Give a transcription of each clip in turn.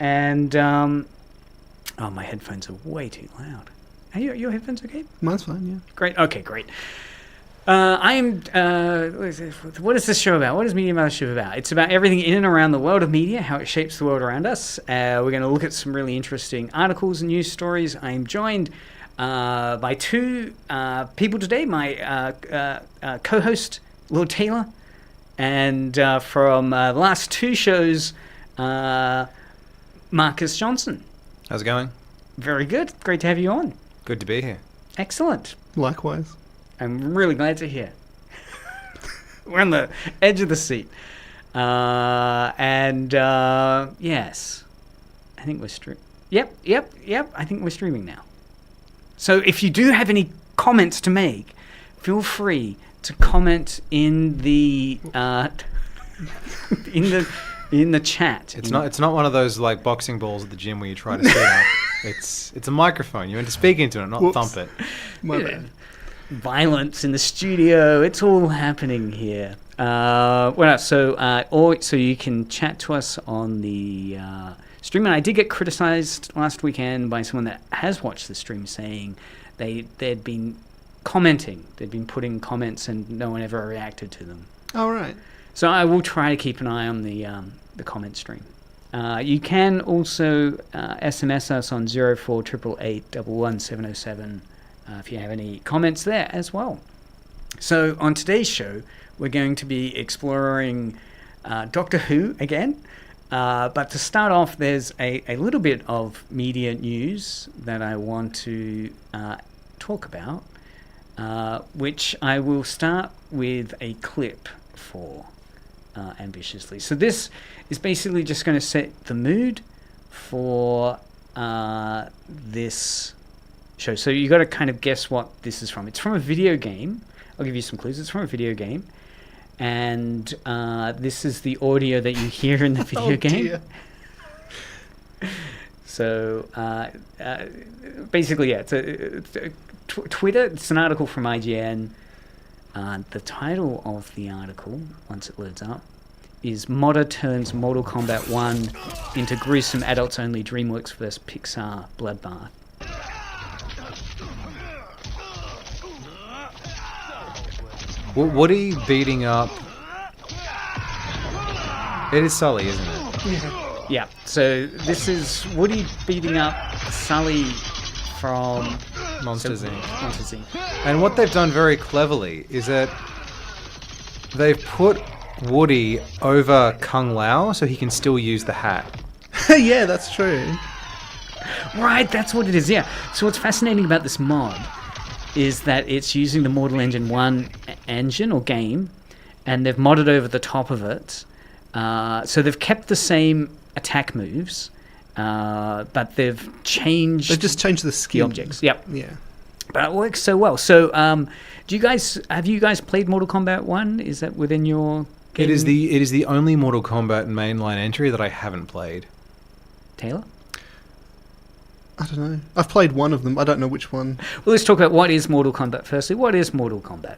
And my headphones are way too loud. Are your headphones okay? Mine's fine, yeah. Great. Okay, great. I am. What is this show about? What is Media Mothership about? It's about everything in and around the world of media, how it shapes the world around us. We're going to look at some really interesting articles and news stories. I am joined by two people today. My co-host, Lord Taylor, and from the last two shows, Marcus Johnson. How's it going? Very good. Great to have you on. Good to be here. Excellent. Likewise. I'm really glad to hear. We're on the edge of the seat. Yes. I think we're Yep. I think we're streaming now. So if you do have any comments to make, feel free to comment in the in the chat. It's not one of those like boxing balls at the gym where you try to sit up. It's a microphone. You're meant to speak into it, not thump it. My bad. Violence in the studio. It's all happening here. So you can chat to us on the stream. And I did get criticized last weekend by someone that has watched the stream saying they'd been commenting. They'd been putting comments and no one ever reacted to them. All right. So I will try to keep an eye on the comment stream. You can also SMS us on 0488811707 if you have any comments there as well. So on today's show, we're going to be exploring Doctor Who again. But to start off, there's a little bit of media news that I want to talk about, which I will start with a clip for ambitiously. So this is basically just going to set the mood for this show. So you got to kind of guess what this is from. It's from a video game. I'll give you some clues. It's from a video game. And this is the audio that you hear in the video game. Dear. So basically, yeah, it's Twitter. It's an article from IGN. The title of the article, once it loads up, is Modder turns Mortal Kombat 1 into gruesome adults-only Dreamworks vs. Pixar bloodbath. Woody beating up... It is Sully, isn't it? Yeah, so this is Woody beating up Sully from... Monsters Inc. Monsters Inc. And what they've done very cleverly is that they've put Woody over Kung Lao so he can still use the hat. Yeah, that's true. Right, that's what it is, yeah. So what's fascinating about this mod is that it's using the Mortal Engine 1 engine or game, and they've modded over the top of it. So they've kept the same attack moves, but they've changed... They've just changed the skin. The objects, yep. Yeah. But it works so well. So have you guys played Mortal Kombat 1? Is that within your game? It is the only Mortal Kombat mainline entry that I haven't played. Taylor? I don't know. I've played one of them. I don't know which one. Well, let's talk about what is Mortal Kombat firstly. What is Mortal Kombat?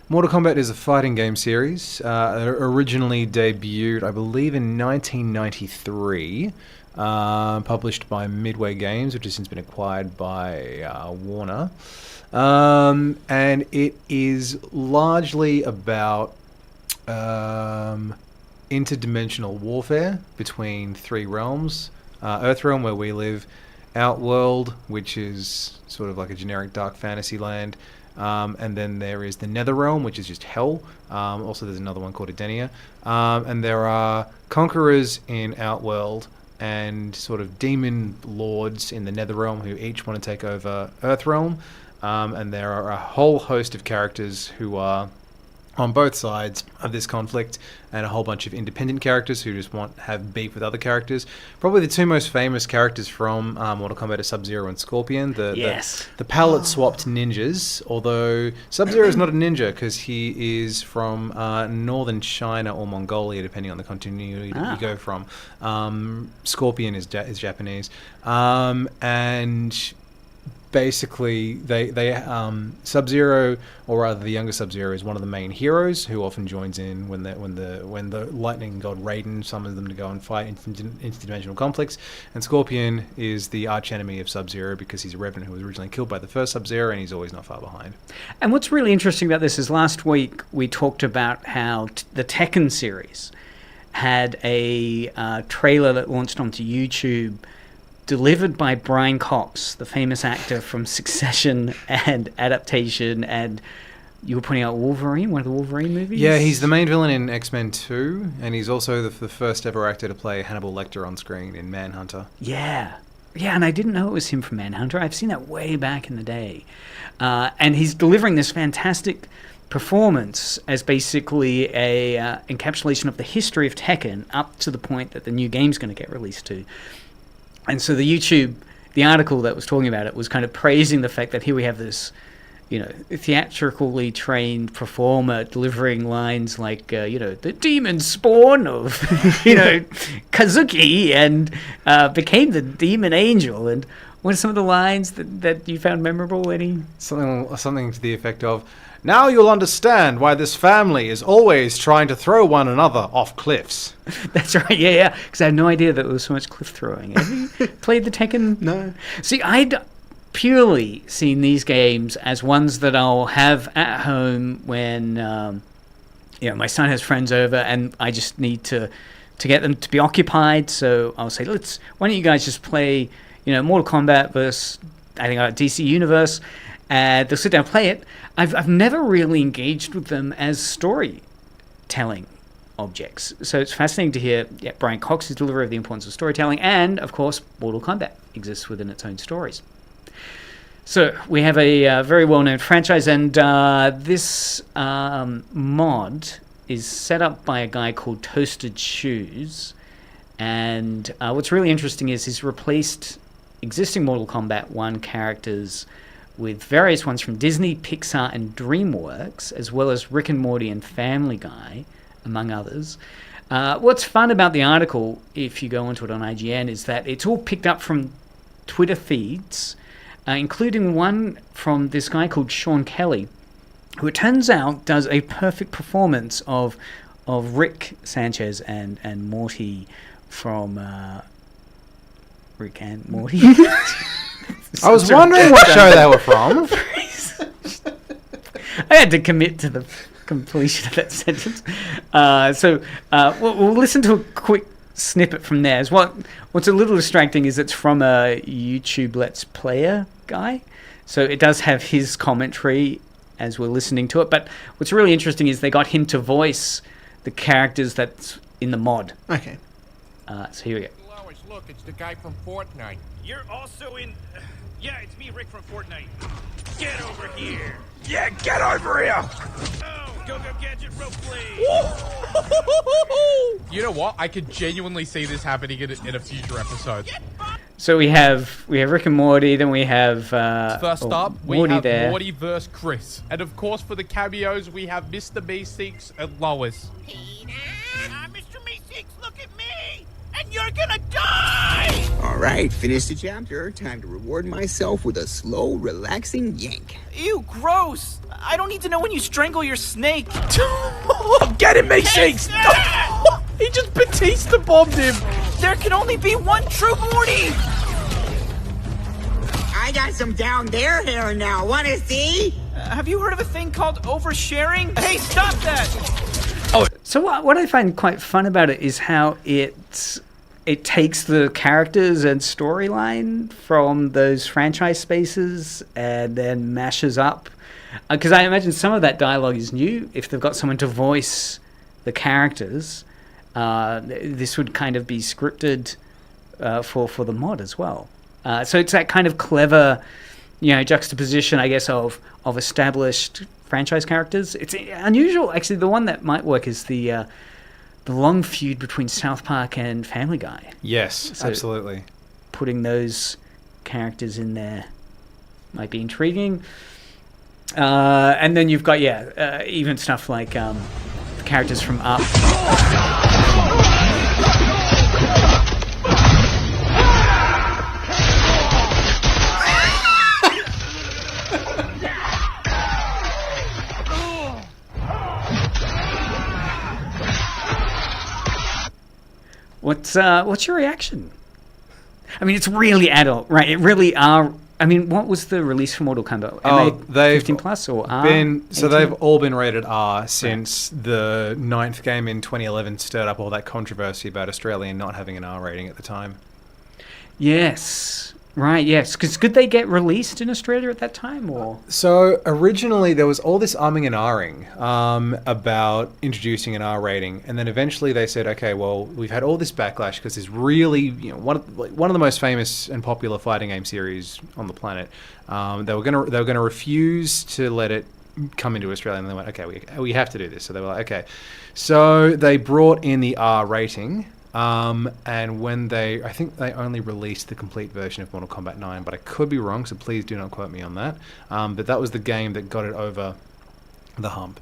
Mortal Kombat is a fighting game series. Originally debuted, I believe, in 1993. Published by Midway Games, which has since been acquired by Warner. And it is largely about interdimensional warfare between three realms. Earthrealm, where we live, Outworld, which is sort of like a generic dark fantasy land, and then there is the Netherrealm, which is just hell. Also, there's another one called Edenia. And there are conquerors in Outworld and sort of demon lords in the Netherrealm who each want to take over Earthrealm. And there are a whole host of characters who are on both sides of this conflict, and a whole bunch of independent characters who just have beef with other characters. Probably the two most famous characters from Mortal Kombat are Sub-Zero and Scorpion, the palette-swapped ninjas, although Sub-Zero is not a ninja because he is from northern China or Mongolia, depending on the continuity that you go from. Scorpion is Japanese. And basically they Sub-Zero, or rather the younger Sub-Zero, is one of the main heroes who often joins in when the lightning god Raiden summons them to go and fight interdimensional conflicts. And Scorpion is the arch enemy of Sub-Zero because he's a revenant who was originally killed by the first Sub-Zero, and he's always not far behind. And what's really interesting about this is last week we talked about how the Tekken series had a trailer that launched onto YouTube, delivered by Brian Cox, the famous actor from Succession and Adaptation, and you were pointing out Wolverine, one of the Wolverine movies? Yeah, he's the main villain in X-Men 2, and he's also the first ever actor to play Hannibal Lecter on screen in Manhunter. Yeah, and I didn't know it was him from Manhunter. I've seen that way back in the day. And he's delivering this fantastic performance as basically a encapsulation of the history of Tekken up to the point that the new game's going to get released to. And so the article that was talking about it was kind of praising the fact that here we have this, theatrically trained performer delivering lines like, the demon spawn of, Kazuki and became the demon angel. And what are some of the lines that you found memorable, Eddie? Something to the effect of, "Now you'll understand why this family is always trying to throw one another off cliffs." That's right, yeah. Because I had no idea that there was so much cliff throwing. Have you played the Tekken? No. See, I'd purely seen these games as ones that I'll have at home when, my son has friends over and I just need to get them to be occupied. So I'll say, why don't you guys just play, Mortal Kombat versus, I think, DC Universe. They'll sit down and play it. I've never really engaged with them as storytelling objects. So it's fascinating to hear Brian Cox's delivery of the importance of storytelling, and, of course, Mortal Kombat exists within its own stories. So we have a very well-known franchise, and this mod is set up by a guy called Toasted Shoes, and what's really interesting is he's replaced existing Mortal Kombat 1 characters with various ones from Disney, Pixar, and Dreamworks, as well as Rick and Morty and Family Guy, among others. What's fun about the article, if you go onto it on IGN, is that it's all picked up from Twitter feeds, including one from this guy called Sean Kelly, who it turns out does a perfect performance of Rick Sanchez and Morty from Rick and Morty. I was wondering what show they were from. I had to commit to the completion of that sentence. We'll listen to a quick snippet from there. What's a little distracting is it's from a YouTube Let's Player guy. So it does have his commentary as we're listening to it. But what's really interesting is they got him to voice the characters that's in the mod. Okay. So here we go. Look, it's the guy from Fortnite. You're also in... Yeah, it's me, Rick from Fortnite. Get over here. Yeah, get over here! Oh, go gadget rope blade. You know what? I could genuinely see this happening in a future episode. So we have Rick and Morty, then we have First up, we Morty have there. Morty vs. Chris. And of course, for the cameos, we have Mr. Meeseeks and Lois. Mr. Meeseeks, look at me! And you're gonna die! All right, finish the chapter. Time to reward myself with a slow, relaxing yank. Ew, gross! I don't need to know when you strangle your snake. Get him, Meeseeks! He just Batista bombed him! There can only be one true Morty! I got some down there hair now. Wanna see? Have you heard of a thing called oversharing? Hey, stop that! So what I find quite fun about it is how it takes the characters and storyline from those franchise spaces and then mashes up. Because I imagine some of that dialogue is new. If they've got someone to voice the characters, this would kind of be scripted for the mod as well. So it's that kind of clever, juxtaposition, I guess, of established franchise characters. It's unusual. Actually, the one that might work is the long feud between South Park and Family Guy. Yes, So absolutely. putting those characters in there might be intriguing. And then you've got, even stuff like the characters from Up. what's your reaction? I mean, it's really adult, right? It really are. I mean, what was the release for Mortal Kombat? They've 15 plus or R? so 18? they've all been rated R since the 9th game in 2011 stirred up all that controversy about Australia not having an R rating at the time. Yes. Right, yes. Because could they get released in Australia at that time? Or So originally there was all this umming and ahhing about introducing an R rating, and then eventually they said, okay, well, we've had all this backlash because there's really, one of the most famous and popular fighting game series on the planet. They were gonna refuse to let it come into Australia, and they went, okay, we have to do this. So they were like, okay, so they brought in the R rating. And when I think they only released the complete version of Mortal Kombat 9, but I could be wrong, so please do not quote me on that. But that was the game that got it over the hump.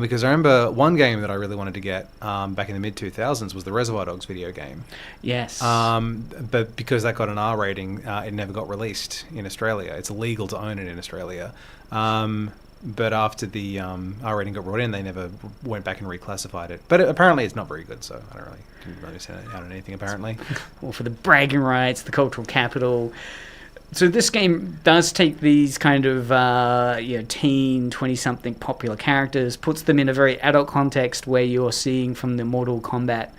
Because I remember one game that I really wanted to get back in the mid-2000s was the Reservoir Dogs video game. yes. But because that got an R rating, it never got released in Australia. It's illegal to own it in Australia. But after the R rating got brought in, they never went back and reclassified it. But apparently it's not very good, so I didn't really send it out on anything, apparently. Or for the bragging rights, the cultural capital. So this game does take these kind of teen, 20-something popular characters, puts them in a very adult context where you're seeing from the Mortal Kombat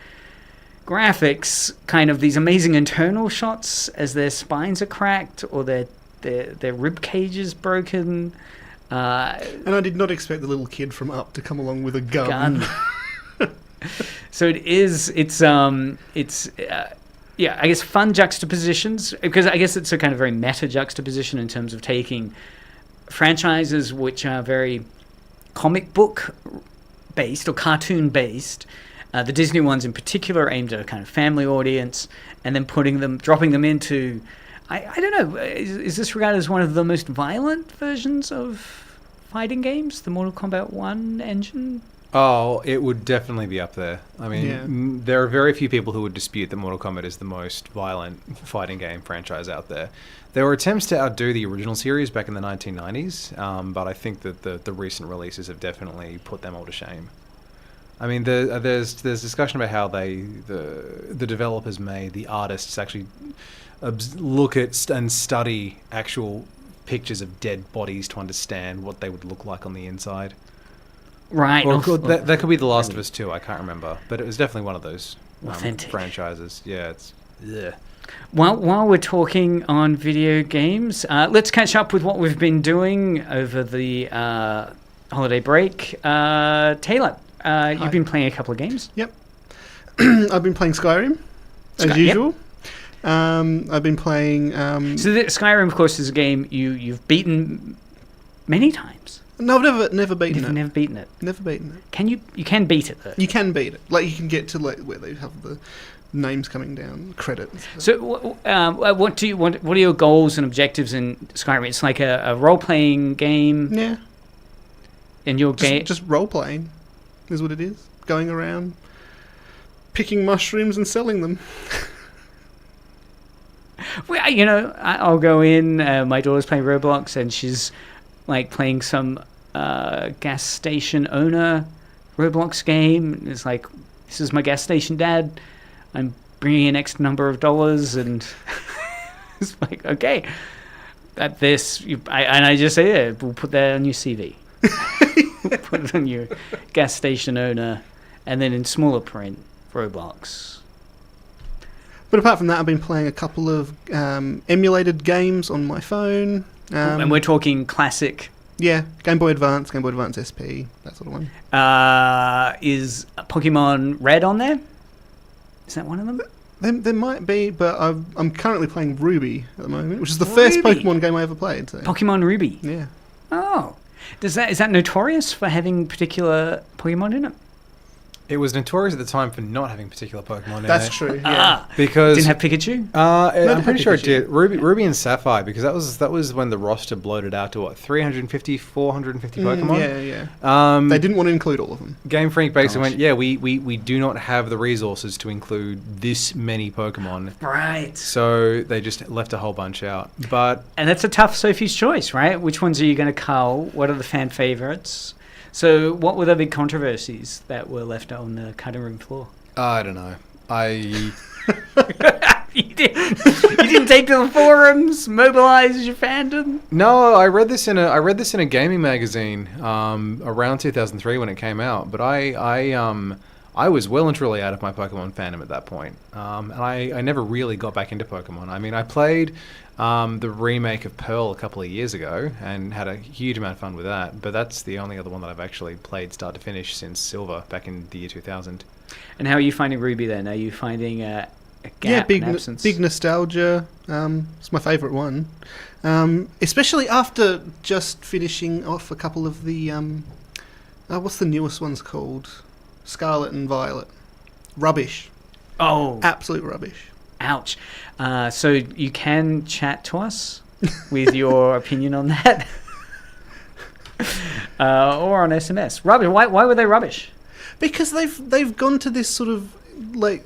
graphics kind of these amazing internal shots as their spines are cracked or their rib cage is broken. And I did not expect the little kid from Up to come along with a gun. So it's I guess fun juxtapositions, because I guess it's a kind of very meta juxtaposition in terms of taking franchises which are very comic book based or cartoon based, the Disney ones in particular aimed at a kind of family audience, and then dropping them into, I don't know, is this regarded as one of the most violent versions of fighting games, the Mortal Kombat 1 engine? Oh, it would definitely be up there. I mean, there are very few people who would dispute that Mortal Kombat is the most violent fighting game franchise out there. There were attempts to outdo the original series back in the 1990s, but I think that the recent releases have definitely put them all to shame. I mean, there's discussion about how the developers made the artists actually look at and study actual pictures of dead bodies to understand what they would look like on the inside. Right. Or that could be The Last of Us 2, I can't remember. But it was definitely one of those franchises. Yeah, it's... Yeah. Well, while we're talking on video games, let's catch up with what we've been doing over the holiday break. Taylor, you've been playing a couple of games. Yep. I've been playing Skyrim, as usual. Yep. I've been playing... So Skyrim, of course, is a game you've beaten many times. No, I've never beaten it. Never beaten it. Never beaten it. You can beat it, though. You can beat it. Like, you can get to where they have the names coming down, credits. So what do you want? What are your goals and objectives in Skyrim? It's like a role-playing game. Yeah. And your game... Just role-playing is what it is. Going around, picking mushrooms and selling them. Well, I'll go in. My daughter's playing Roblox, and she's like playing some gas station owner Roblox game. It's like, this is my gas station, Dad. I'm bringing in X number of dollars, and it's like, okay, at this, I just say, yeah, we'll put that on your CV. Put it on your gas station owner, and then in smaller print, Roblox. But apart from that, I've been playing a couple of emulated games on my phone. And we're talking classic. Yeah, Game Boy Advance, Game Boy Advance SP, that sort of one. Is Pokemon Red on there? Is that one of them? There might be, but I'm currently playing Ruby at the moment, which is the first Pokemon game I ever played. So. Pokemon Ruby? Yeah. Oh. Is that notorious for having particular Pokemon in it? It was notorious at the time for not having particular Pokemon in it. That's true, yeah. Because didn't have Pikachu? I'm pretty sure it did. Ruby and Sapphire, because that was when the roster bloated out to, what, 350, 450 Pokemon? Yeah. They didn't want to include all of them. Game Freak basically went, yeah, we do not have the resources to include this many Pokemon. Right. So they just left a whole bunch out. And that's a tough Sophie's choice, right? Which ones are you going to cull? What are the fan favorites? So what were the big controversies that were left on the cutting room floor? I don't know. You didn't take to the forums, mobilize your fandom. No, I read this in a gaming magazine around 2003 when it came out. But I was well and truly out of my Pokemon fandom at that point, and I never really got back into Pokemon. I mean, I played the remake of Pearl a couple of years ago and had a huge amount of fun with that. But that's the only other one that I've actually played start to finish since Silver back in the year 2000. And how are you finding Ruby then? Are you finding a gap, big an absence? big nostalgia. It's my favourite one, especially after just finishing off a couple of the what's the newest ones called? Scarlet and Violet. Rubbish. Oh, Absolute rubbish. ouch. So you can chat to us with your opinion on that, or on SMS. Rubbish. Why were they rubbish? Because they've gone to this sort of like,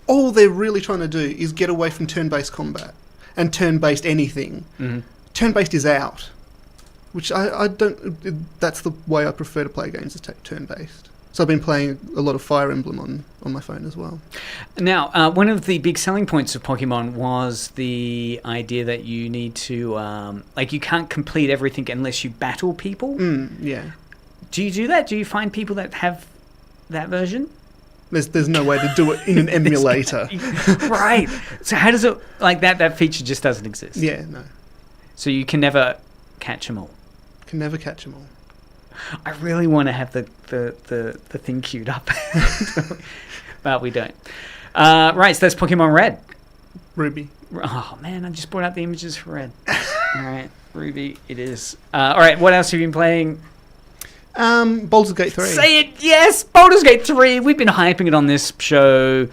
all they're really trying to do is get away from turn-based combat and turn-based anything. Mm-hmm. Turn-based is out, which I don't. That's the way I prefer to play games, is turn-based. So I've been playing a lot of Fire Emblem on my phone as well. Now, one of the big selling points of Pokemon was the idea that you need to, you can't complete everything unless you battle people. Yeah. Do you do that? Do you find people that have that version? There's no way to do it in an emulator. Right. So how does it, like that feature just doesn't exist? Yeah, no. So you can never catch them all. Can never catch them all. I really want to have the thing queued up, but we don't. Right, so that's Pokemon Red. Ruby. Oh man, I just brought out the images for Red. All right, Ruby, it is. All right, what else have you been playing? Baldur's Gate 3. Say it, yes, Baldur's Gate 3. We've been hyping it on this show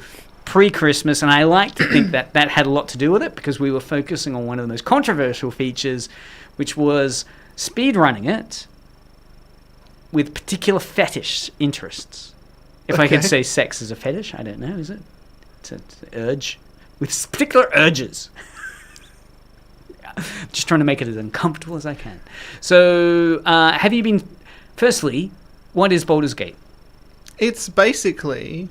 pre-Christmas, and I like to think that had a lot to do with it because we were focusing on one of the most controversial features, which was speedrunning it with particular fetish interests. If I could say sex is a fetish, I don't know, is it? It's an urge. With particular urges. Just trying to make it as uncomfortable as I can. So, have you been... Firstly, what is Baldur's Gate? It's basically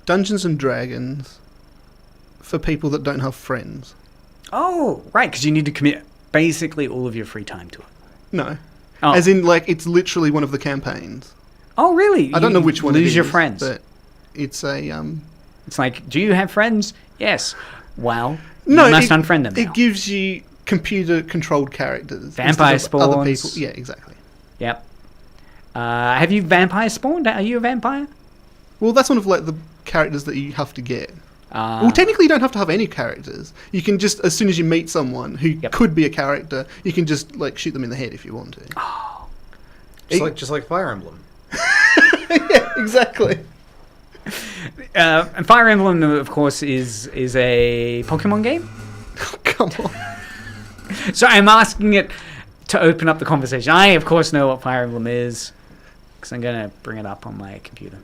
Dungeons and Dragons for people that don't have friends. Oh, right, because you need to commit basically all of your free time to it. No. Oh. As in, like, it's literally one of the campaigns. Oh, really? I don't know which one it is. Lose your friends. But it's a... It's like, do you have friends? Yes. Well, no, you must unfriend them now. It gives you computer-controlled characters. Vampire instead of other spawns. people. Yeah, exactly. Yep. Have you vampire spawned? Are you a vampire? Well, that's one of, like, the characters that you have to get. Well, technically you don't have to have any characters. You can just, as soon as you meet someone who could be a character, you can just, like, shoot them in the head if you want to. Oh. Just like Fire Emblem. Yeah, exactly. And Fire Emblem, of course, is a Pokemon game. Oh, come on. So I'm asking it to open up the conversation. I, of course, know what Fire Emblem is because I'm going to bring it up on my computer.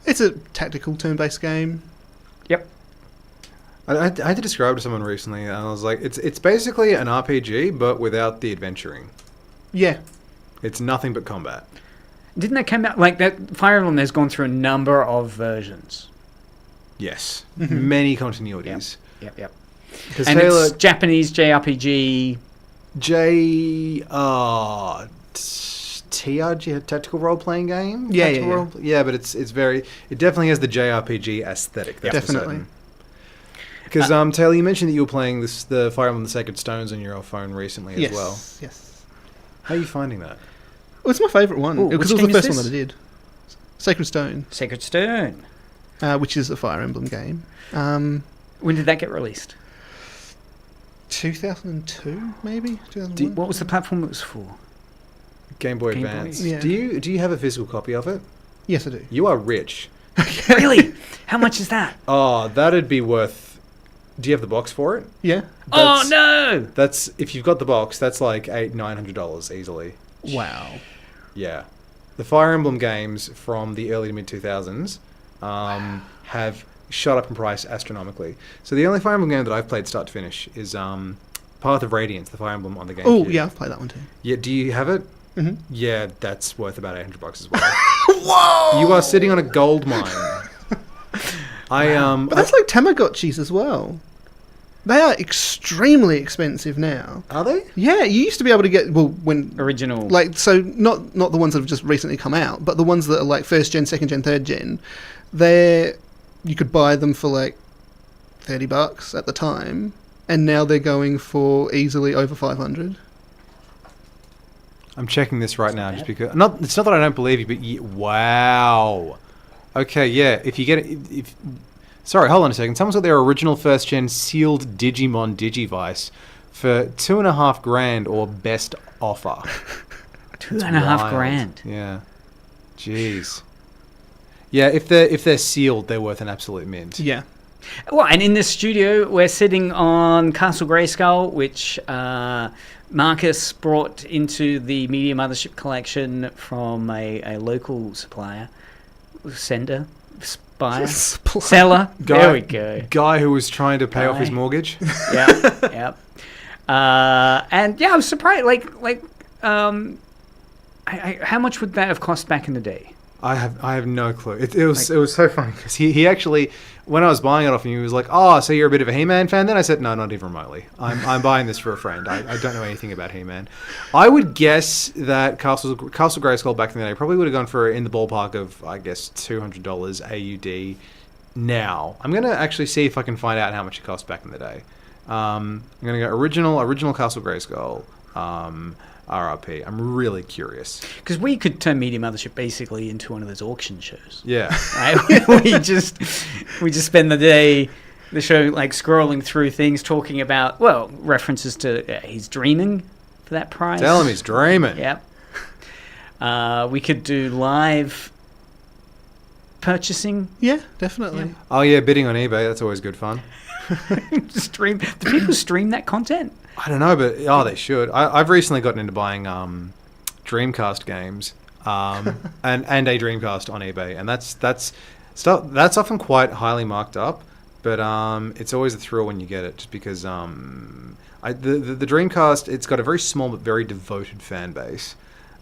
It's a tactical turn-based game. Yep. I had to describe to someone recently, and I was like, it's basically an RPG, but without the adventuring. Yeah. It's nothing but combat. Didn't that come out like that? Fire Emblem has gone through a number of versions. Yes. Mm-hmm. Many continuities. Yep. And it's Japanese JRPG. TRG, tactical role-playing game? Yeah. But it definitely has the JRPG aesthetic. That's definitely. Because Taylor, you mentioned that you were playing the Fire Emblem: The Sacred Stones on your phone recently as well. Yes. How are you finding that? Well, it's my favourite one because it was the first one that I did. Sacred Stone. Sacred Stone. Which is a Fire Emblem game. When did that get released? 2002, maybe? 2001? What was the platform it was for? Game Boy Game Boy. Advance. Yeah. Do you have a physical copy of it? Yes, I do. You are rich. Really? How much is that? Oh, that'd be worth... Do you have the box for it? Yeah. Oh, no! That's... If you've got the box, that's like $800-900 easily. Wow. Yeah. The Fire Emblem games from the early to mid-2000s have shot up in price astronomically. So the only Fire Emblem game that I've played start to finish is Path of Radiance, the Fire Emblem on the GameCube. Oh, yeah, I've played that one too. Yeah, do you have it? Mm-hmm. Yeah, that's worth about $800 as well. Whoa! You are sitting on a gold mine. But that's like Tamagotchis as well. They are extremely expensive now. Are they? Yeah, you used to be able to get when Original. like so not the ones that have just recently come out, but the ones that are like first gen, second gen, third gen. You could buy them for like $30 at the time, and now they're going for easily over 500. I'm checking this right now just because it's not that I don't believe you, but wow. Okay, yeah. If you get it, sorry, hold on a second. Someone's got their original first gen sealed Digimon Digivice for $2,500 or best offer. $2,500. Yeah. Jeez. Yeah, if they're sealed, they're worth an absolute mint. Yeah. Well, and in this studio, we're sitting on Castle Grayskull, which Marcus brought into the Media Mothership collection from a local supplier, seller. There we go. Guy who was trying to pay off his mortgage. Yeah. And yeah, I was surprised. How much would that have cost back in the day? I have no clue. It was so funny because he actually, when I was buying it off him, he was like, "Oh, so you're a bit of a He-Man fan?" Then I said, "No, not even remotely. I'm buying this for a friend. I don't know anything about He-Man." I would guess that Castle Grayskull back in the day probably would have gone for in the ballpark of, I guess, $200 AUD. Now I'm gonna actually see if I can find out how much it cost back in the day. I'm gonna go original Castle Grayskull. RRP. I'm really curious because we could turn Media Mothership basically into one of those auction shows. Yeah, right? we just spend the show like scrolling through things, talking about references to he's dreaming for that price. Tell him he's dreaming. Yep. We could do live purchasing. Yeah, definitely. Yeah. Oh yeah, bidding on eBay. That's always good fun. Do people stream that content? I don't know, but they should. I've recently gotten into buying Dreamcast games and a Dreamcast on eBay, and that's often quite highly marked up. But it's always a thrill when you get it, just because the Dreamcast, it's got a very small but very devoted fan base.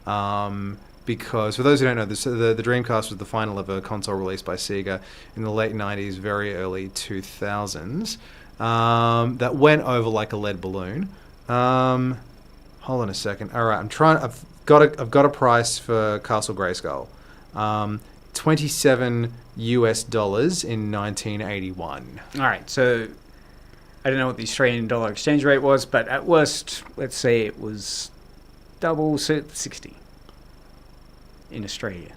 Because for those who don't know, the Dreamcast was the final ever console released by Sega in the late 90s, very early 2000s. That went over like a lead balloon. Hold on a second. All right, I've got a price for Castle Grayskull. $27 in 1981. All right, so I don't know what the Australian dollar exchange rate was, but at worst, let's say it was double, so 60 in Australia.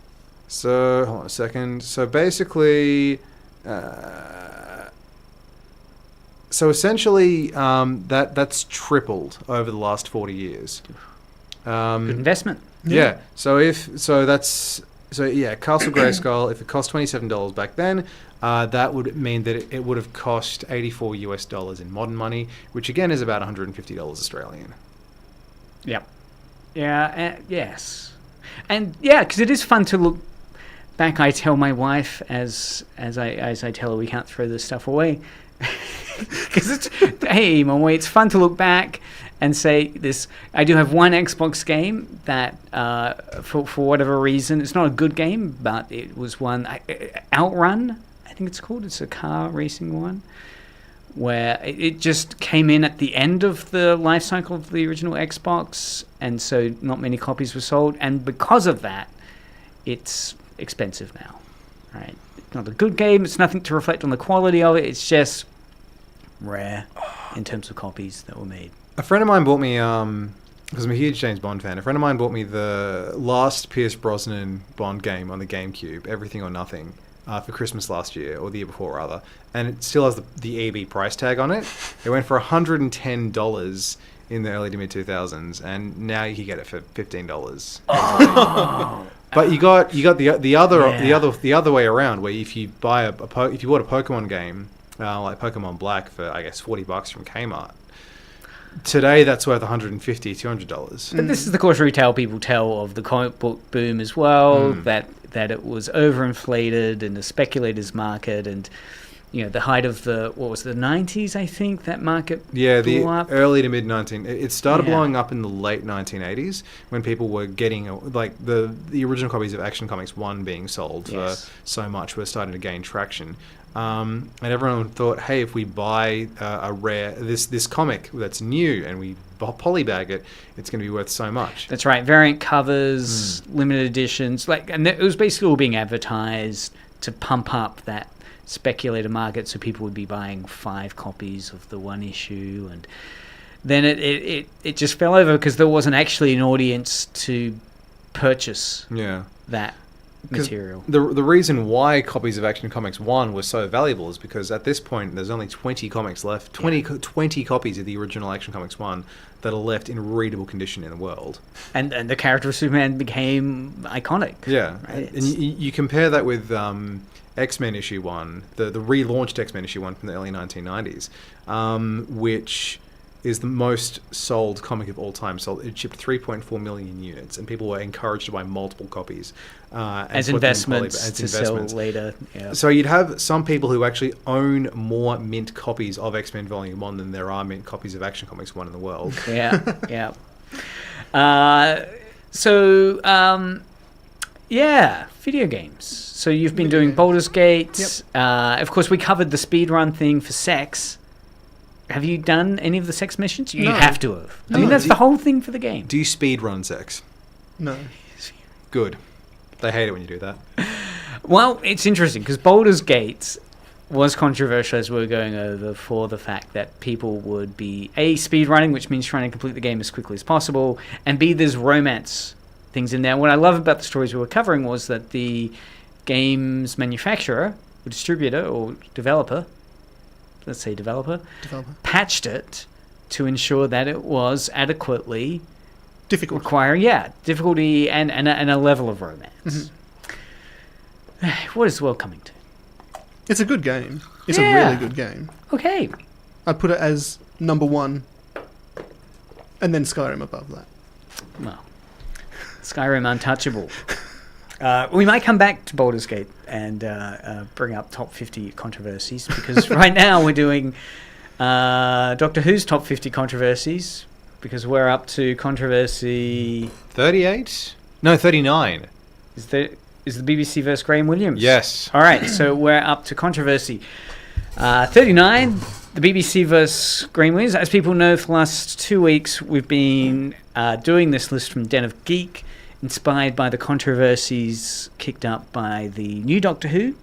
So hold on a second. So basically. So essentially, that's tripled over the last 40 years. Good investment. Yeah. So Castle Grayskull, if it cost $27 back then, that would mean that it would have cost $84 in modern money, which again is about $150 Australian. Yep. Yeah. Yes. And yeah, because it is fun to look back. I tell my wife as I tell her we can't throw this stuff away. Because hey, Mom, it's fun to look back and say this. I do have one Xbox game that, for whatever reason, it's not a good game, but it was one Outrun. I think it's called. It's a car racing one, where it just came in at the end of the life cycle of the original Xbox, and so not many copies were sold, and because of that, it's expensive now. Right? It's not a good game. It's nothing to reflect on the quality of it. It's just rare in terms of copies that were made. A friend of mine bought me, because I'm a huge James Bond fan, a friend of mine bought me the last Pierce Brosnan Bond game on the GameCube, Everything or Nothing, for Christmas last year, or the year before rather, and it still has the EB price tag on it. It went for $110 in the early to mid 2000s, and now you can get it for $15. Oh. But you got the other way around, where if you buy if you bought a Pokemon game, like Pokemon Black for I guess $40 from Kmart, today that's worth $150, $200. But this is the cautionary tale people tell of the comic book boom as well, that it was overinflated in the speculators market, and the height of the 90s, I think, that market blew up. Early to mid 19. It started blowing up in the late 1980s when people were getting like the original copies of Action Comics 1 being sold for so much were starting to gain traction. And everyone thought, hey, if we buy a rare this comic that's new and we polybag it, it's going to be worth so much. That's right. Variant covers, limited editions, and it was basically all being advertised to pump up that speculator market, so people would be buying 5 copies of the one issue, and then it just fell over because there wasn't actually an audience to purchase that material. The reason why copies of Action Comics 1 were so valuable is because at this point there's only 20 comics left, 20 copies of the original Action Comics 1 that are left in readable condition in the world. And the character of Superman became iconic. Yeah. Right? And you compare that with X-Men issue 1, the relaunched X-Men issue 1 from the early 1990s, which is the most sold comic of all time. It shipped 3.4 million units, and people were encouraged to buy multiple copies. As investments to sell later. Yeah. So you'd have some people who actually own more mint copies of X-Men Volume 1 than there are mint copies of Action Comics 1 in the world. Yeah, yeah. Video games. So you've been doing Baldur's Gate. Yep. Of course, we covered the speedrun thing for sex. Have you done any of the sex missions? You have to have. I mean, that's the whole thing for the game. Do you speedrun sex? No. Good. They hate it when you do that. Well, it's interesting because Baldur's Gate was controversial, as we were going over, for the fact that people would be A, speedrunning, which means trying to complete the game as quickly as possible, and B, there's romance things in there. What I love about the stories we were covering was that the game's manufacturer, or distributor, or developer, let's say developer, patched it to ensure that it was adequately difficult, requiring difficulty and a level of romance. What is the world coming to? It's a good game. It's a really good game. Okay, I'd put it as number 1, and then Skyrim above that. well, Skyrim untouchable. We might come back to Baldur's Gate and bring up top 50 controversies, because right now we're doing Doctor Who's top 50 controversies, because we're up to controversy 38? No, 39. Is the BBC versus Graham Williams? Yes. All right, so we're up to controversy 39, the BBC versus Graham Williams. As people know, for the last 2 weeks we've been doing this list from Den of Geek, inspired by the controversies kicked up by the new Doctor Who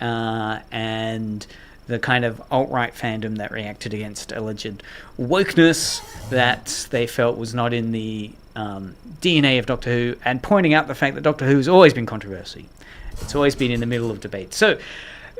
and the kind of alt-right fandom that reacted against alleged wokeness that they felt was not in the DNA of Doctor Who, and pointing out the fact that Doctor Who has always been controversy. It's always been in the middle of debate. So,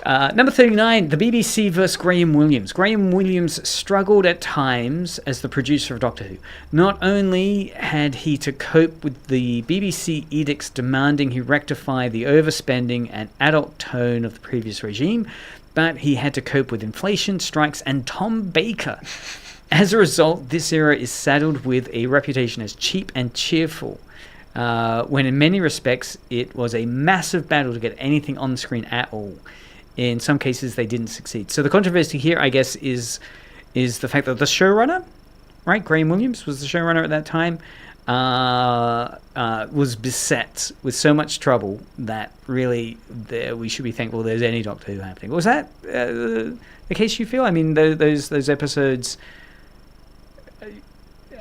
number 39, the BBC versus Graham Williams. Graham Williams struggled at times as the producer of Doctor Who. Not only had he to cope with the BBC edicts demanding he rectify the overspending and adult tone of the previous regime, but he had to cope with inflation, strikes, and Tom Baker. As a result, this era is saddled with a reputation as cheap and cheerful, when in many respects it was a massive battle to get anything on the screen at all. In some cases, they didn't succeed. So the controversy here, I guess, is the fact that the showrunner, right, Graham Williams was the showrunner at that time, was beset with so much trouble that really we should be thankful there's any Doctor Who happening. Was that the case, you feel? I mean, those episodes,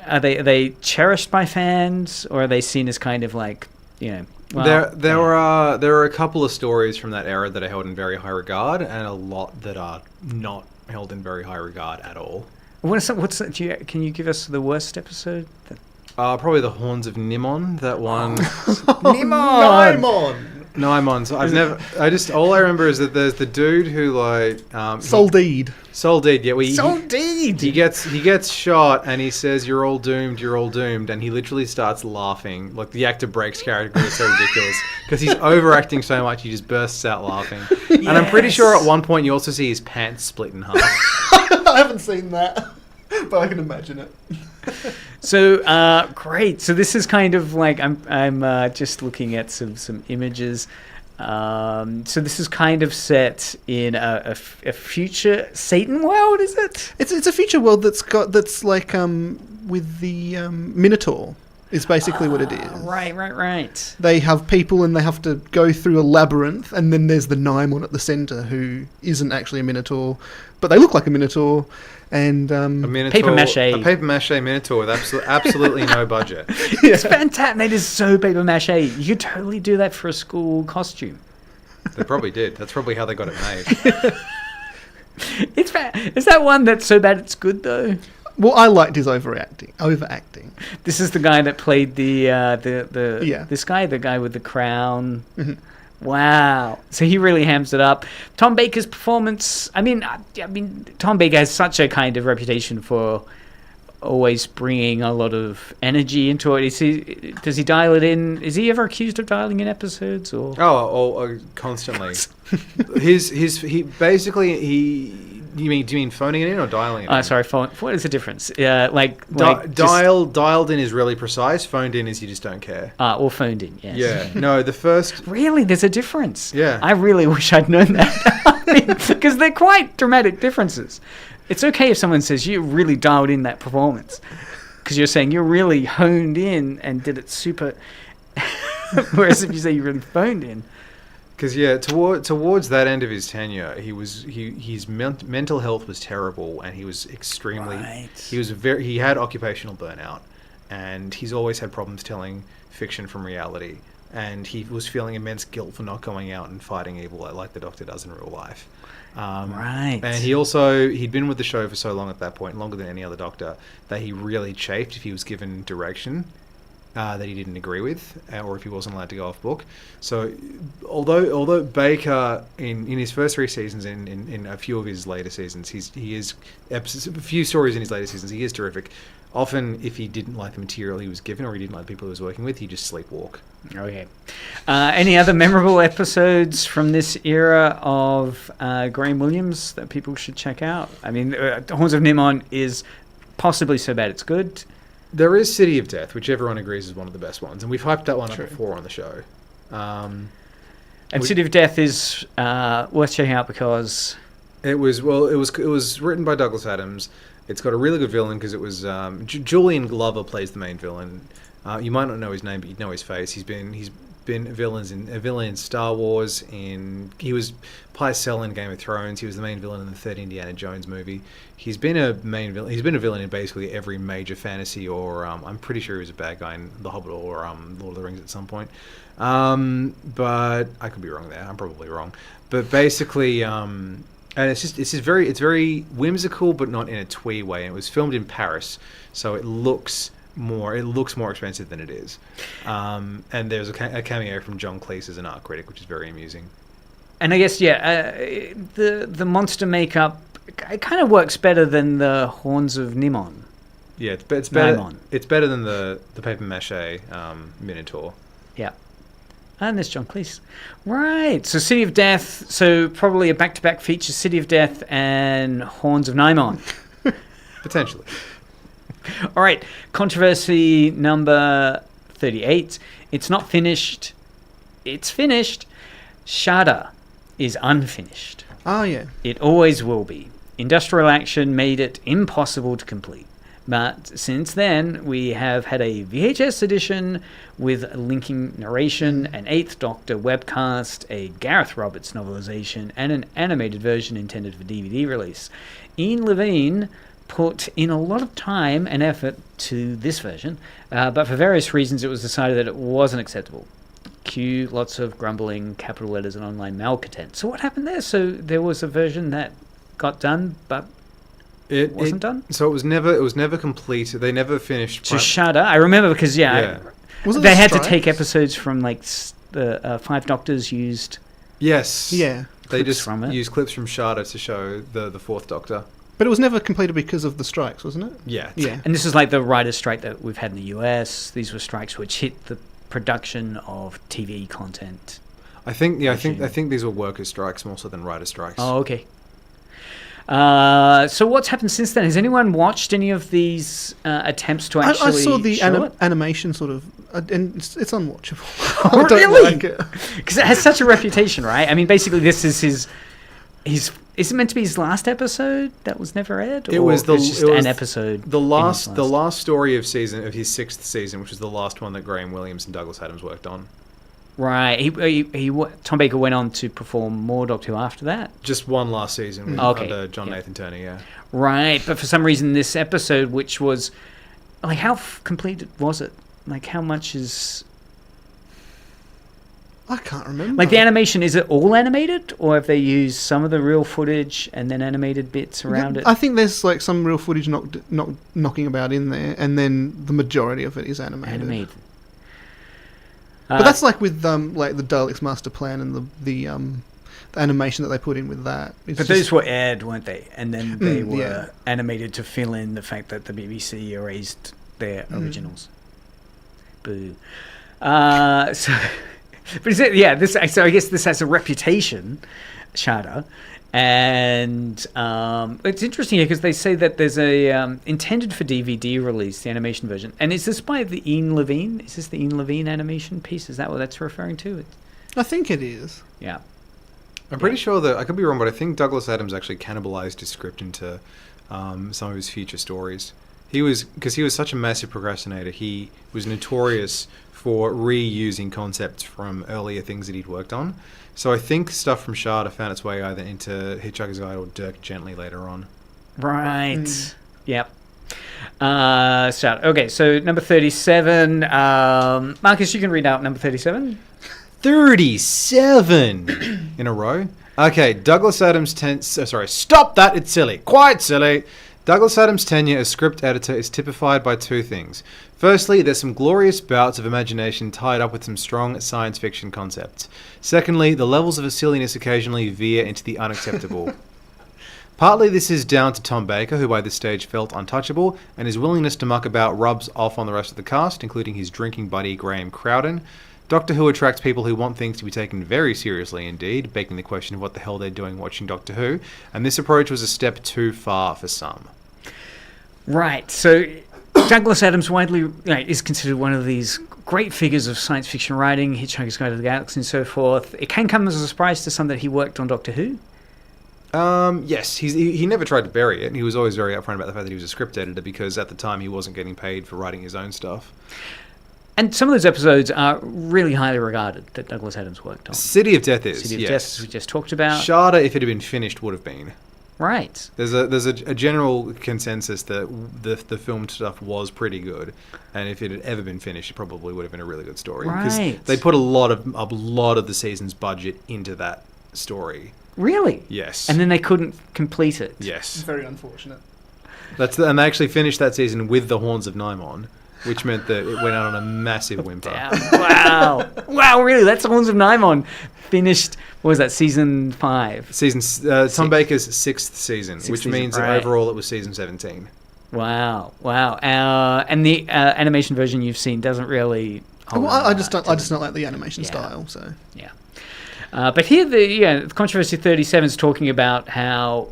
are they cherished by fans, or are they seen as kind of like, well, there are a couple of stories from that era that are held in very high regard, and a lot that are not held in very high regard at all. Can you give us the worst episode? Probably the Horns of Nimon. That one. Nimon. So all I remember is that there's the dude who Soldeed. Soldeed, yeah. Soldeed! He gets shot and he says, "You're all doomed, and he literally starts laughing. Like, the actor breaks character because it's so ridiculous. Because he's overacting so much, he just bursts out laughing. Yes. And I'm pretty sure at one point you also see his pants split in half. I haven't seen that, but I can imagine it. So great. So this is kind of like I'm just looking at some images. So this is kind of set in a future Satan world, is it? It's a future world that's like with the Minotaur. is basically what it is. Right. They have people and they have to go through a labyrinth, and then there's the Naimon at the centre who isn't actually a Minotaur, but they look like a Minotaur. And A Minotaur, Paper mache. A paper mache Minotaur with absolutely no budget. It's fantastic. That is so paper mache. You could totally do that for a school costume. They probably did. That's probably how they got it made. Is that one that's so bad it's good though? Well, I liked his overacting. This is the guy that played the Yeah. this guy, the guy with the crown. Wow. So he really hams it up. Tom Baker's performance. I mean, Tom Baker has such a kind of reputation for always bringing a lot of energy into it. Does he dial it in? Is he ever accused of dialing in episodes or? Constantly. he basically. Do you mean phoning it in or dialing it in? Sorry, what is the difference? Dialed in is really precise. Phoned in is you just don't care. Or phoned in, yes. Yeah. No, the first... Really? There's a difference? Yeah. I really wish I'd known that. Because they're quite dramatic differences. It's okay if someone says you really dialed in that performance. Because you're saying you really honed in and did it super... Whereas if you say you really phoned in... Because towards that end of his tenure, his mental health was terrible, and he was extremely. Right. He had occupational burnout, and he's always had problems telling fiction from reality, and he was feeling immense guilt for not going out and fighting evil like the Doctor does in real life. Right. And he'd been with the show for so long at that point, longer than any other Doctor, that he really chafed if he was given direction that he didn't agree with, or if he wasn't allowed to go off book. So, although Baker in his first 3 seasons, in a few of his later seasons, a few stories in his later seasons, he is terrific. Often, if he didn't like the material he was given, or he didn't like the people he was working with, he'd just sleepwalk. Okay. Any other memorable episodes from this era of Graham Williams that people should check out? I mean, Horns of Nimon is possibly so bad it's good. There is City of Death, which everyone agrees is one of the best ones, and we've hyped that one up before on the show. City of Death is worth checking out because it was written by Douglas Adams. It's got a really good villain because it was Julian Glover plays the main villain. You might not know his name, but you'd know his face. He's been a villain in Star Wars. He was Pycelle in Game of Thrones. He was the main villain in the third Indiana Jones movie. He's been a villain. He's been a villain in basically every major fantasy, or I'm pretty sure he was a bad guy in The Hobbit or Lord of the Rings at some point. But I could be wrong there. I'm probably wrong. But basically, and it's very whimsical, but not in a twee way. And it was filmed in Paris, so it looks more expensive than it is. And there's a cameo from John Cleese as an art critic, which is very amusing. And I guess the monster makeup, it kind of works better than the Horns of Nimon. Yeah, it's better. Nimon. It's better than the paper mache Minotaur. Yeah. And there's John Cleese. Right. So City of Death. So probably a back-to-back feature, City of Death and Horns of Nimon. Potentially. All right. Controversy number 38. It's not finished. It's finished. Shada is unfinished. Oh, yeah. It always will be. Industrial action made it impossible to complete. But since then, we have had a VHS edition with linking narration, an 8th Doctor webcast, a Gareth Roberts novelization, and an animated version intended for DVD release. Ian Levine put in a lot of time and effort to this version, but for various reasons it was decided that it wasn't acceptable. Cue lots of grumbling, capital letters, and online malcontent. So what happened there? So there was a version that got done, but it wasn't done? So it was never complete. They never finished. To Shada, I remember because, they had to take episodes from like the 5 Doctors used. Yes. Yeah. They just used clips from Shada to show the 4th Doctor. But it was never completed because of the strikes, wasn't it? Yeah. Yeah. And this is like the writer's strike that we've had in the US. These were strikes which hit the production of TV content. I think these were workers' strikes more so than writer strikes. Oh, okay. So what's happened since then? Has anyone watched any of these attempts to actually I saw the show animation sort of, and it's unwatchable. Oh, really? Because it has such a reputation, right? I mean, basically this is his Is it meant to be his last episode that was never aired? It was just an episode. The last story of his 6th season, which was the last one that Graham Williams and Douglas Adams worked on. Right. Tom Baker went on to perform more Doctor Who after that. Just one last season under John Nathan Turner. Yeah. Right, but for some reason, this episode, which was like, how complete was it? Like, how much is? I can't remember. Like, the animation, is it all animated, or have they used some of the real footage and then animated bits around it? I think there's like some real footage knocking about in there, and then the majority of it is animated. But that's like with like the Daleks Master Plan and the animation that they put in with that. But those were aired, weren't they? And then they were animated to fill in the fact that the BBC erased their originals. Boo. But is it, so I guess this has a reputation, Shada, and it's interesting because they say that there's a intended for DVD release, the animation version. And is this by the Ian Levine? Is this the Ian Levine animation piece? Is that what that's referring to? I think it is. Yeah. I'm pretty sure that, I could be wrong, but I think Douglas Adams actually cannibalized his script into some of his future stories. Because he was such a massive procrastinator, he was notorious for reusing concepts from earlier things that he'd worked on. So I think stuff from Shada found its way either into Hitchhiker's Guide or Dirk Gently later on. Right. Yep. Shada. Okay, so number 37. Marcus, you can read out number 37. 37 in a row. Okay, Douglas Adams' stop that, it's silly. Quite silly. Douglas Adams' tenure as script editor is typified by two things. Firstly, there's some glorious bouts of imagination tied up with some strong science fiction concepts. Secondly, the levels of silliness occasionally veer into the unacceptable. Partly this is down to Tom Baker, who by this stage felt untouchable, and his willingness to muck about rubs off on the rest of the cast, including his drinking buddy Graham Crowden. Doctor Who attracts people who want things to be taken very seriously indeed, begging the question of what the hell they're doing watching Doctor Who, and this approach was a step too far for some. Right, so Douglas Adams widely is considered one of these great figures of science fiction writing, Hitchhiker's Guide to the Galaxy and so forth. It can come as a surprise to some that he worked on Doctor Who. Yes, he never tried to bury it. He was always very upfront about the fact that he was a script editor because at the time he wasn't getting paid for writing his own stuff. And some of those episodes are really highly regarded that Douglas Adams worked on. City of Death is, City of Death, as we just talked about. Shada, if it had been finished, would have been. Right. There's a general consensus that the filmed stuff was pretty good, and if it had ever been finished, it probably would have been a really good story. Because they put a lot of the season's budget into that story. Really? Yes. And then they couldn't complete it. Yes. Very unfortunate. And they actually finished that season with the Horns of Nimon, which meant that it went out on a massive whimper. Wow. Wow, really? That's Horns of Nimon. Finished, what was that, season 5? Tom Baker's 6th season, which means that overall it was season 17. Wow. And the animation version you've seen doesn't really... I just don't like the animation style, so... Yeah. But here, the Controversy 37 is talking about how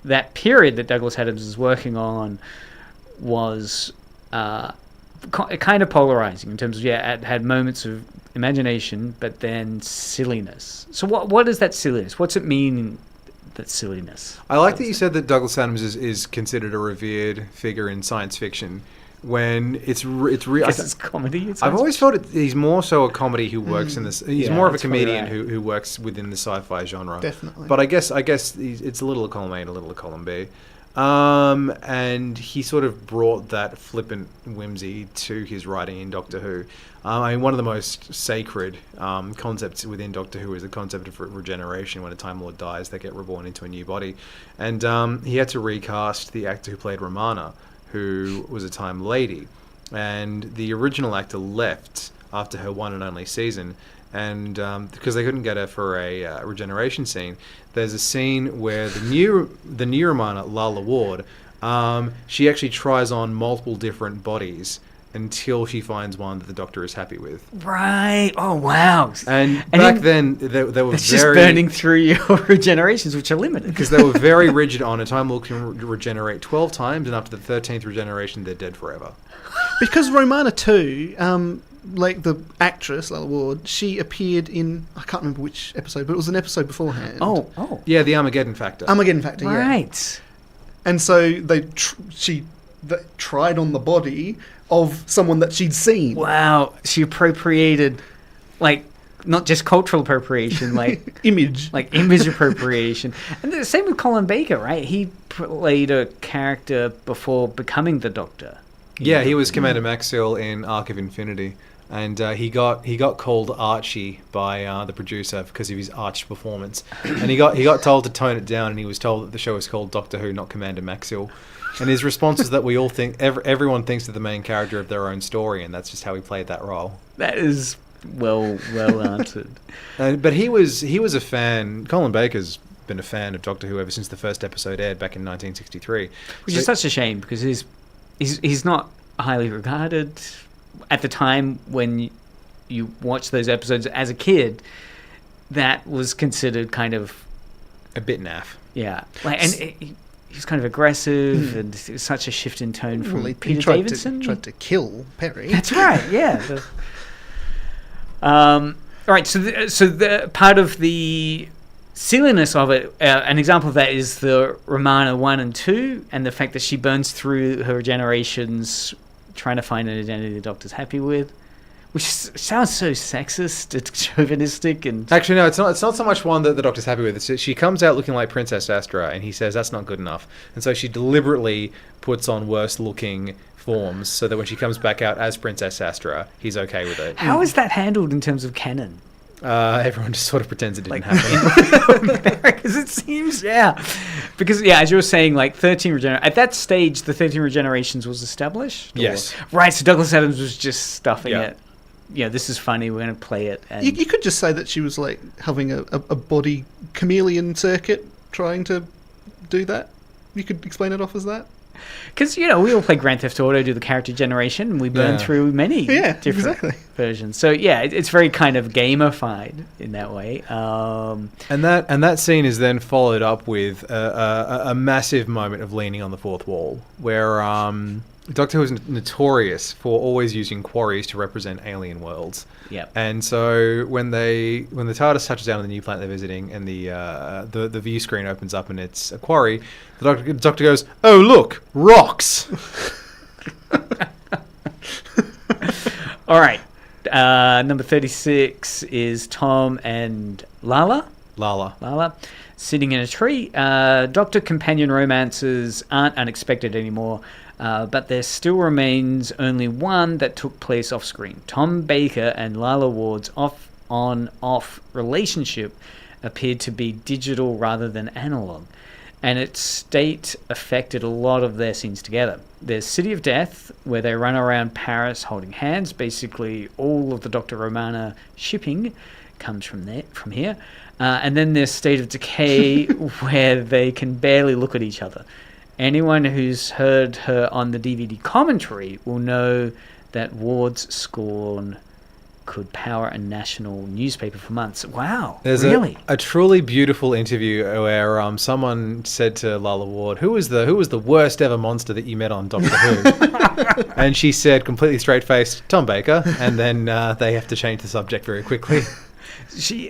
that period that Douglas Adams is working on was... kind of polarizing in terms of it had moments of imagination but then silliness. So what is that silliness? What's it mean, that silliness? I like that you said that Douglas Adams is considered a revered figure in science fiction when it's real. It's comedy. I've always felt he's more so a comedy who works in this. He's more of a comedian who works within the sci-fi genre. Definitely. But I guess it's a little of column A and a little of column B. And he sort of brought that flippant whimsy to his writing in Doctor Who. One of the most sacred concepts within Doctor Who is the concept of regeneration. When a Time Lord dies, they get reborn into a new body. And he had to recast the actor who played Romana, who was a Time Lady. And the original actor left after her one and only season. And because they couldn't get her for a regeneration scene, there's a scene where the new Romana, Lala Ward, she actually tries on multiple different bodies until she finds one that the Doctor is happy with. Right. Oh, wow. And back then, they were it's just burning through your regenerations, which are limited. Because they were very rigid on a Time Lord can regenerate 12 times, and after the 13th regeneration, they're dead forever. Because Romana 2, like the actress Lalla Ward, she appeared in, I can't remember which episode, but it was an episode beforehand. Oh. Yeah, the Armageddon Factor. Armageddon Factor, yeah. Right. And so she tried on the body of someone that she'd seen. Wow. She appropriated, like, not just cultural appropriation, like image appropriation. And the same with Colin Baker, right? He played a character before becoming the Doctor. Yeah, he was Commander Maxwell in Arc of Infinity, and he got called Archie by the producer because of his arch performance, and he got told to tone it down, and he was told that the show is called Doctor Who, not Commander Maxwell. And his response was that we all think everyone thinks they're the main character of their own story, and that's just how he played that role. That is well answered. But he was a fan. Colin Baker's been a fan of Doctor Who ever since the first episode aired back in 1963, which is such a shame because he's not highly regarded at the time when you watch those episodes as a kid. That was considered kind of a bit naff. Yeah, like, and he's kind of aggressive, and it was such a shift in tone from Peter Davidson. Tried to kill Perry. That's right. Yeah. All right. So the part of the silliness of it, an example of that is the Romana 1 and 2, and the fact that she burns through her regenerations trying to find an identity the Doctor's happy with, which sounds so sexist and chauvinistic. And actually, no, it's not so much one that the Doctor's happy with. She comes out looking like Princess Astra, and he says that's not good enough, and so she deliberately puts on worse looking forms so that when she comes back out as Princess Astra, he's okay with it. How is that handled in terms of canon? Everyone just sort of pretends it didn't happen. Because it seems, because as you were saying, like 13 at that stage, the 13 regenerations was established. Yes, right. So Douglas Adams was just stuffing it. Yeah, this is funny. We're going to play it. And you could just say that she was like having a body chameleon circuit, trying to do that. You could explain it off as that. Because, we all play Grand Theft Auto, do the character generation, and we burn through many different versions. So, it's very kind of gamified in that way. And that scene is then followed up with a massive moment of leaning on the fourth wall, where Doctor Who is notorious for always using quarries to represent alien worlds. Yep. And so when the TARDIS touches down on the new planet they're visiting, and the view screen opens up and it's a quarry, the Doctor goes, "Oh look, rocks." All right. Number 36 is Tom and Lalla sitting in a tree. Doctor companion romances aren't unexpected anymore. But there still remains only one that took place off screen. Tom Baker and Lalla Ward's off-on-off relationship appeared to be digital rather than analog, and its state affected a lot of their scenes together. There's City of Death, where they run around Paris holding hands. Basically, all of the Dr. Romana shipping comes from here. And then there's State of Decay, where they can barely look at each other. Anyone who's heard her on the DVD commentary will know that Ward's scorn could power a national newspaper for months. Wow, there's really? a truly beautiful interview where someone said to Lalla Ward, who was the worst ever monster that you met on Doctor Who? And she said, completely straight-faced, Tom Baker. And then they have to change the subject very quickly.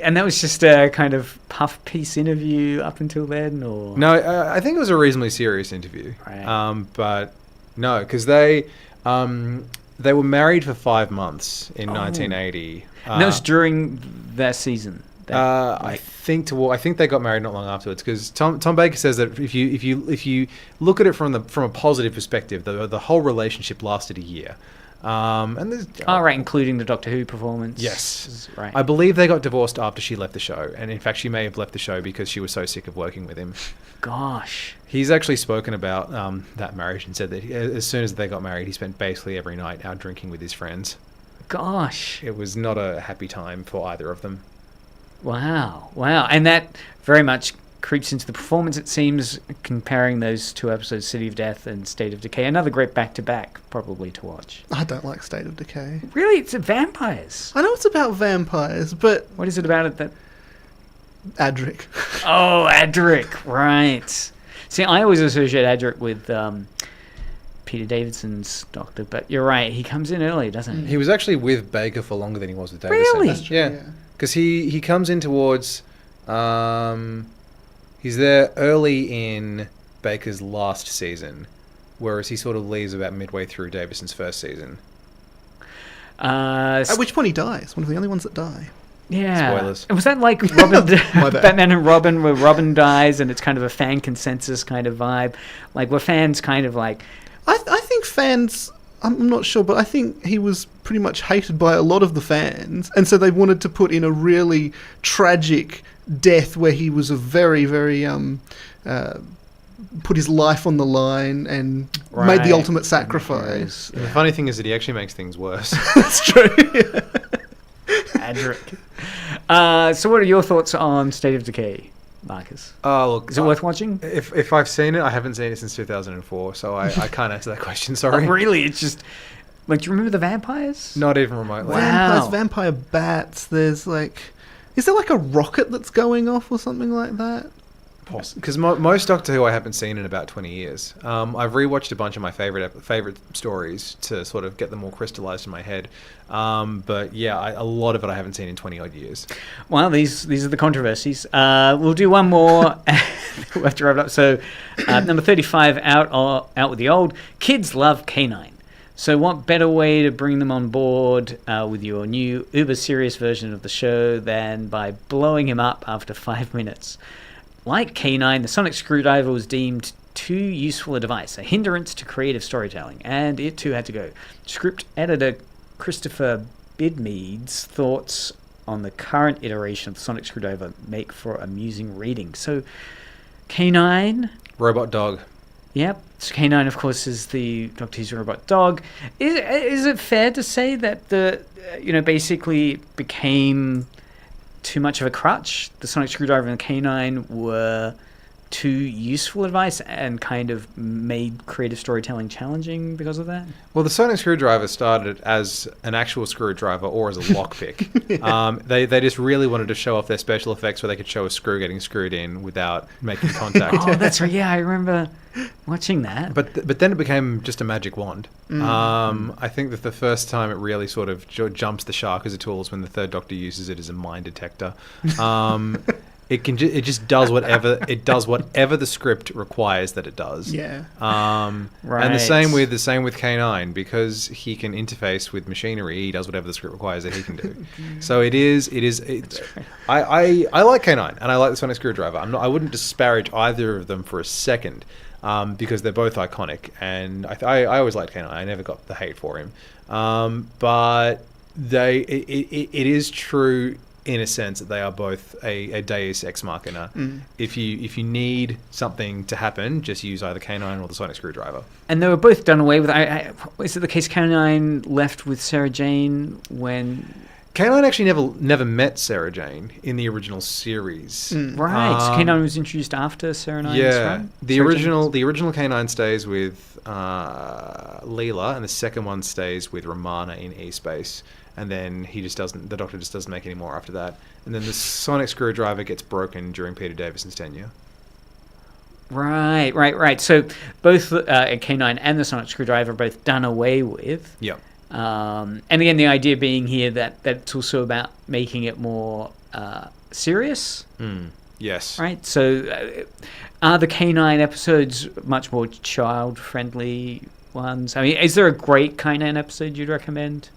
And that was just a kind of puff piece interview up until then, or no? I think it was a reasonably serious interview. Right. But no, because they were married for 5 months in 1980. And that was during that season. I think they got married not long afterwards, because Tom Baker says that if you look at it from a positive perspective, the whole relationship lasted a year. Including the Doctor Who performance. Yes, right. I believe they got divorced after she left the show, and in fact, she may have left the show because she was so sick of working with him. Gosh, he's actually spoken about that marriage and said that as soon as they got married, he spent basically every night out drinking with his friends. Gosh, it was not a happy time for either of them. Wow, and that very much creeps into the performance, it seems, comparing those two episodes, City of Death and State of Decay. Another great back-to-back, probably, to watch. I don't like State of Decay. Really? It's vampires. I know it's about vampires, but... What is it about it that... Adric. Oh, Adric, right. See, I always associate Adric with Peter Davidson's Doctor, but you're right. He comes in early, doesn't he? He was actually with Baker for longer than he was with Davison. Really? That's true, Yeah, because he comes in towards. He's there early in Baker's last season, whereas he sort of leaves about midway through Davison's first season. At which point he dies. One of the only ones that die. Yeah. Spoilers. Was that like Robin, My bad. Batman and Robin, where Robin dies and it's kind of a fan consensus kind of vibe? Like, were fans kind of like... I think fans... I'm not sure, but I think he was pretty much hated by a lot of the fans. And so they wanted to put in a really tragic death where he was a very, very... put his life on the line and made the ultimate sacrifice. And the funny thing is that he actually makes things worse. That's true. Adric. So what are your thoughts on State of Decay, Marcus? Oh, look. Is it worth watching? If I've seen it, I haven't seen it since 2004, so I can't answer that question, sorry. Oh, really? It's just... Like, do you remember the vampires? Not even remotely. Wow. Vampires, vampire bats, there's like... Is there like a rocket that's going off or something like that? Because most Doctor Who I haven't seen in about 20 years. I've rewatched a bunch of my favorite stories to sort of get them all crystallized in my head. But yeah, a lot of it I haven't seen in 20 odd years. Well, these are the controversies. We'll do one more. We'll have to wrap it up. So, number 35, out with the old. Kids love K9. So what better way to bring them on board with your new uber serious version of the show than by blowing him up after 5 minutes? Like K9, the sonic screwdriver was deemed too useful a device, a hindrance to creative storytelling, and it too had to go. Script editor Christopher Bidmead's thoughts on the current iteration of the sonic screwdriver make for amusing reading. So, K9... Robot dog. Yep. So K9, of course, is the Doctor Who's robot dog. Is it fair to say that basically became... too much of a crutch? The sonic screwdriver and the K9 were too useful advice and kind of made creative storytelling challenging because of that? Well, the sonic screwdriver started as an actual screwdriver or as a lockpick. They just really wanted to show off their special effects where they could show a screw getting screwed in without making contact. Oh, that's right. Yeah, I remember watching that. But then it became just a magic wand. I think that the first time it really sort of jumps the shark as a tool is when the third Doctor uses it as a mine detector. It just does whatever the script requires that it does. Yeah. Right. And the same with K9, because he can interface with machinery. He does whatever the script requires that he can do. So it is. I like K9 and I like the sonic screwdriver. I wouldn't disparage either of them for a second, because they're both iconic. And I always liked K9. I never got the hate for him. But it is true, in a sense, that they are both a deus ex machina. If you need something to happen, just use either K9 or the sonic screwdriver. And they were both done away with. Is it the case K9 left with Sarah Jane when... K9 actually never met Sarah Jane in the original series. Right. So K9 was introduced after Sarah Nine's run? The original K9 stays with Leela, and the second one stays with Romana in E-Space. And then the Doctor just doesn't make any more after that. And then the sonic screwdriver gets broken during Peter Davison's tenure. Right. So both K9 and the sonic screwdriver are both done away with. Yep. And again, the idea being here that it's also about making it more serious. Yes. Right. So are the K9 episodes much more child-friendly ones? I mean, is there a great K9 episode you'd recommend?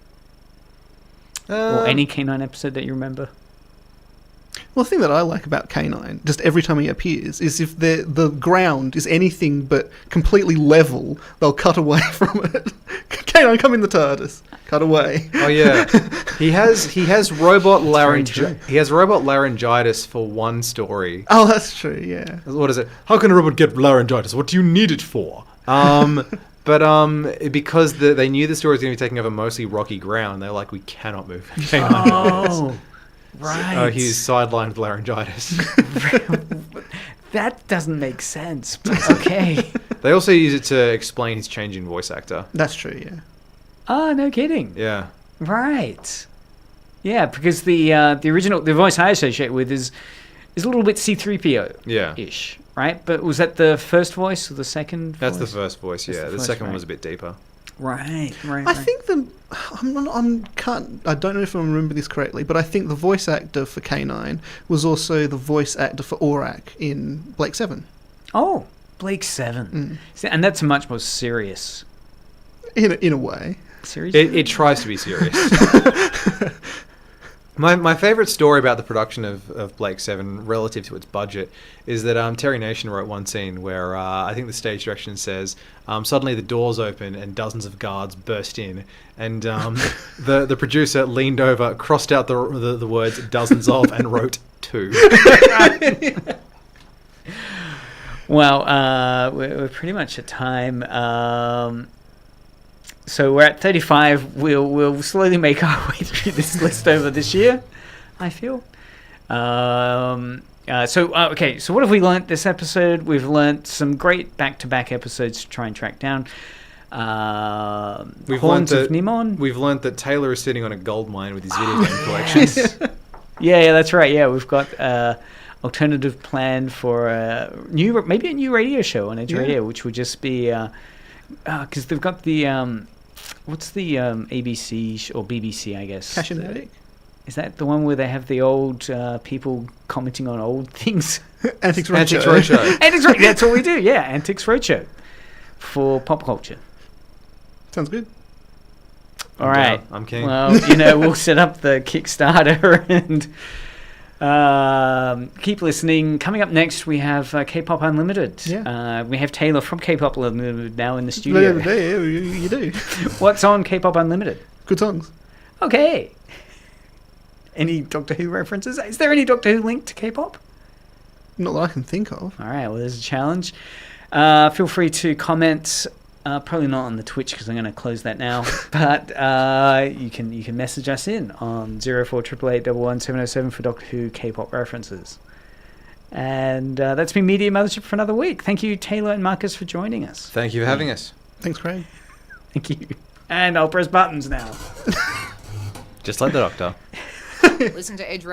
Or any K9 episode that you remember? Well, the thing that I like about K9, just every time he appears, is if the ground is anything but completely level, they'll cut away from it. K9, come in the TARDIS. Cut away. Oh yeah, he has robot laryngitis for one story. Oh, that's true. Yeah. What is it? How can a robot get laryngitis? What do you need it for? But because they knew the story was going to be taking over mostly rocky ground, they're like, we cannot move K9. Oh, right. He's sidelined with laryngitis. That doesn't make sense, but okay. They also use it to explain his change in voice actor. That's true, yeah. Oh, no kidding. Yeah. Right. Yeah, because the original, the voice I associate with is a little bit C-3PO-ish. right? But was that the first voice or the second? That's the voice? first voice. That's Yeah, the the first, second one right. was a bit deeper. Right. I think I don't know if I remember this correctly, but I think the voice actor for K9 was also the voice actor for Aurak in Blake 7. Oh, Blake 7. See, and that's a much more serious. In a way. Serious? It tries to be serious. My favourite story about the production of Blake 7 relative to its budget is that Terry Nation wrote one scene where I think the stage direction says suddenly the doors open and dozens of guards burst in, and the producer leaned over, crossed out the words dozens of, and wrote 2. Well, we're pretty much at time. So we're at 35. We'll slowly make our way through this list over this year, I feel. Okay, so what have we learnt this episode? We've learnt some great back-to-back episodes to try and track down. Horns of Nimon. We've learnt that Taylor is sitting on a gold mine with his video game collections. Yeah, that's right. Yeah, we've got alternative plan for maybe a new radio show on Edge Radio, which would just be because they've got the what's the ABC or BBC, I guess. Cash in the Attic. Is that the one where they have the old people commenting on old things? Antics Roadshow. Antics Roadshow. Antics Roadshow. That's what we do. Yeah, Antics Roadshow for pop culture. Sounds good. All right. I'm keen. Well, we'll set up the Kickstarter and keep listening. Coming up next, we have K-Pop Unlimited. Yeah. We have Taylor from K-Pop Unlimited now in the studio. You do. What's on K-Pop Unlimited? Good songs. Okay. Any Doctor Who references? Is there any Doctor Who link to K-pop? Not that I can think of. All right, well, there's a challenge. Feel free to comment. Probably not on the Twitch because I'm going to close that now. But you can message us in on 0488811707 for Doctor Who K-pop references. And that's been Media Mothership for another week. Thank you, Taylor and Marcus, for joining us. Thank you for having us. Thanks, Craig. Thank you. And I'll press buttons now. Just like the Doctor. Listen to Edge